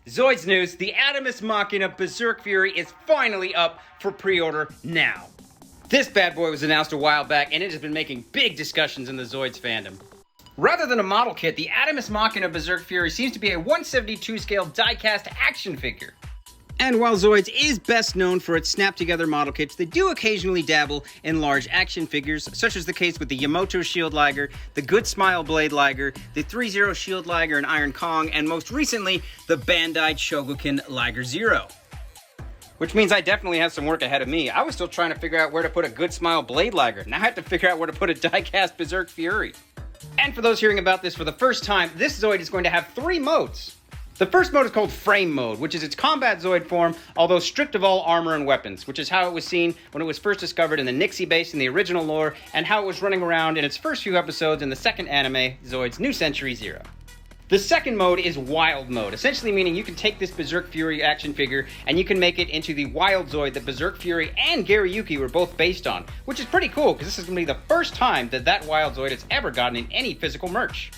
Zoids news, the Adamas Machina Berserk Fury is finally up for pre-order now. This bad boy was announced a while back and it has been making big discussions in the Zoids fandom. Rather than a model kit, the Adamas Machina Berserk Fury seems to be a 1/72 scale die-cast action figure. And while Zoids is best known for its snap-together model kits, they do occasionally dabble in large action figures, such as the case with the Yamato Shield Liger, the Good Smile Blade Liger, the 3-0 Shield Liger and Iron Kong, and most recently, the Bandai Chogokin Liger Zero. Which means I definitely have some work ahead of me. I was still trying to figure out where to put a Good Smile Blade Liger. Now I have to figure out where to put a die-cast Berserk Fury. And for those hearing about this for the first time, this Zoid is going to have 3 modes. The first mode is called Frame Mode, which is its combat Zoid form, although stripped of all armor and weapons, which is how it was seen when it was first discovered in the Nixie base in the original lore, and how it was running around in its first few episodes in the second anime, Zoids New Century Zero. The second mode is Wild Mode, essentially meaning you can take this Berserk Fury action figure and you can make it into the Wild Zoid that Berserk Fury and Gariyuki were both based on, which is pretty cool because this is going to be the first time that Wild Zoid has ever gotten in any physical merch.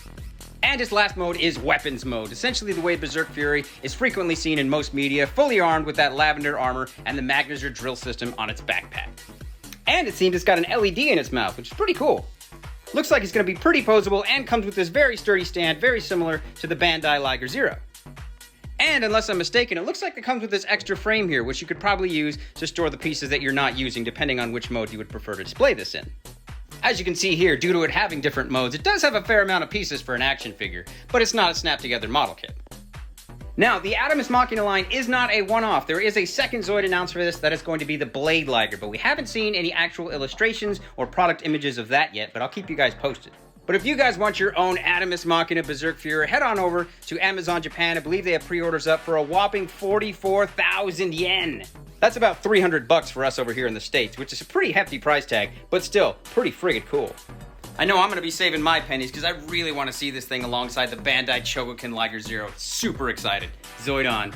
And its last mode is Weapons Mode, essentially the way Berserk Fury is frequently seen in most media, fully armed with that lavender armor and the Magneser drill system on its backpack. And it seems it's got an LED in its mouth, which is pretty cool. Looks like it's going to be pretty posable and comes with this very sturdy stand, very similar to the Bandai Liger Zero. And unless I'm mistaken, it looks like it comes with this extra frame here, which you could probably use to store the pieces that you're not using, depending on which mode you would prefer to display this in. As you can see here, due to it having different modes, it does have a fair amount of pieces for an action figure, but it's not a snap-together model kit. Now, the Adamas Machina line is not a one-off. There is a second Zoid announced for this that is going to be the Blade Liger, but we haven't seen any actual illustrations or product images of that yet, but I'll keep you guys posted. But if you guys want your own Adamas Machina Berserk Fury, head on over to Amazon Japan. I believe they have pre-orders up for a whopping 44,000 yen. That's about $300 for us over here in the States, which is a pretty hefty price tag, but still pretty friggin' cool. I know I'm going to be saving my pennies because I really want to see this thing alongside the Bandai Chogokin Liger Zero. Super excited. Zoid on.